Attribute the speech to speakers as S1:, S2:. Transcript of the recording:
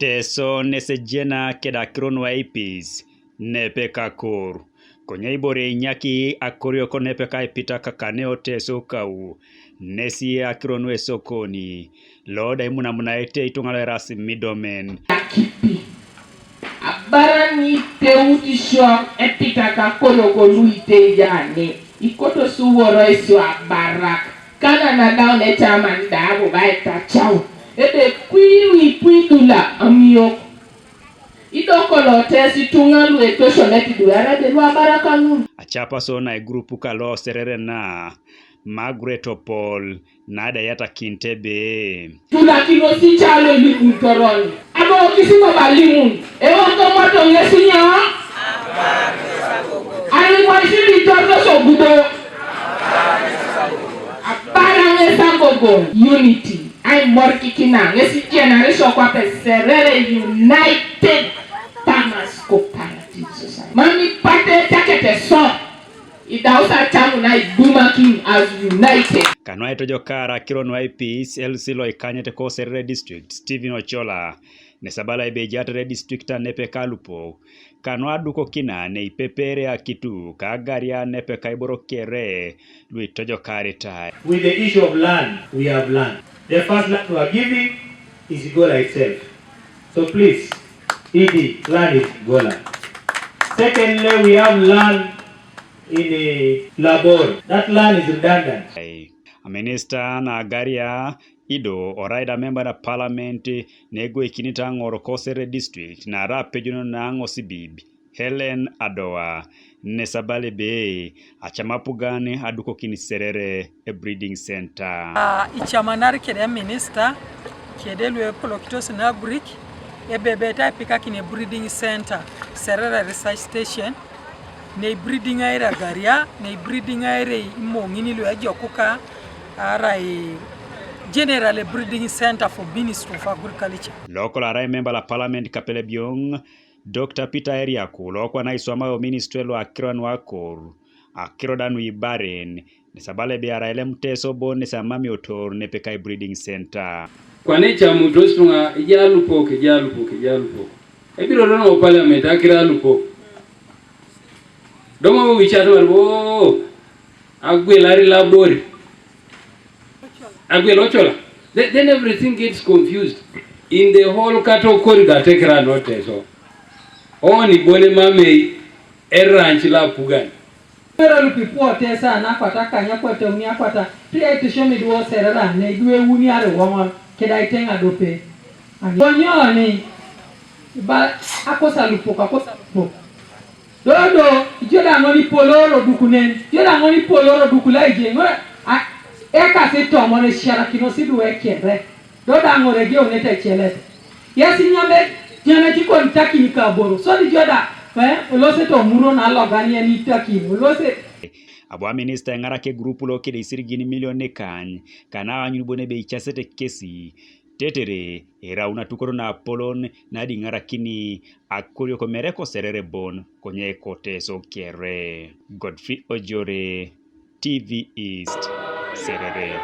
S1: Teso nesejena kedakron waipis nepeka kor. Konya ibore nyaki Akoriok nepeka ipita kakaneo teso kau. Nesi akron sokoni. Loda imuna munaete itungalo rasi midomen.
S2: Akipi. Abarani teuti shor epita kakoloko luite jane. Ikoto suworo isu abarak. Kana na daune chamanda baita chau. Ede kwiwi pwidula amiyok. Idoko lotesi tungalu etoshoneti duara de lwa baraka ngun.
S1: Achapa sona e grupu kalo serere na Margaret Opol nada yata kintebe.
S2: Tula kinosi chalo limun toroni. Abo kisimo balimun. Ewa tomato ngesinya. Ani kwa shiri torno so gudo. Abara ngesa gogo. Unity. I'm working kina. Ngesi generation kwa pe serere united. Tamas cooperative society. Mami pate takete so. Idausa tamu na iduma king as united.
S1: Kanu Aitojokara kiron waipis elsilo ikanyete ko serere district Stephen Ochola nesabala ibejatre district nepeka lupo. Kanu aduko kina ne ipepere akitu kagaria nepeka iborokere Aitojokara tai.
S3: With the issue of land, we have land. The first land we are giving is Gola itself. So please, ED, land is Gola. Secondly, we have land in a labor. That land is redundant.
S1: A minister na agaria ido oraida member na parliament nego ikinita ngoro kosere district na rapejuno na ngosibib Helen Adoa nesabale be achamapugane aduko kiniserere a breeding center.
S4: Ichamanari kede minister kede lwe polokitos na brick ebebeta pika kine breeding center serere research station ne breeding aira garia ne breeding aire imongini lwe ajokuka ara general breeding center for Ministry of Agriculture.
S1: Local arai member la parliament kapele biong Dr. Peter Eriaku lokwa na iswama yo ministry lo akiron wakor akirodan wibaren nesabale biara ele mteso bone samami otor nepeka breeding center.
S5: Kwa necha mutostunga ijalupo. Ebiro no parliament akira lupo. Domo wichato walbo agwelari labori. Agwelochola. Then everything gets confused. In the whole cattle corridor take around what so. Oni bone mame eranchi la pugan.
S4: Pero lupipo tesa na pataka nyakwete unyakwata pia itishomi duo serera ne duwe uni are wama keda itenga dope. Bonyoni ba akosa lupo. Dodo joda ngoni poloro dukunen. Joda ngoni poloro dukula ijengo eka se tomo ne shara kinosi duwe kere. Doda ngore ge onete chele. Yesi nyame chiko ntaki nikaboro. So di joda ulose to muro na logani ni taki ulose
S1: Abwa minister ngara ke grupu lo kede isirigini milioni kany kana anyu bone be ichasete kesi tetere era una tukoro na Apolon na di ngara kini Akoriok mereko serere bon konye kote so kere Godfrey Ojore TV East serere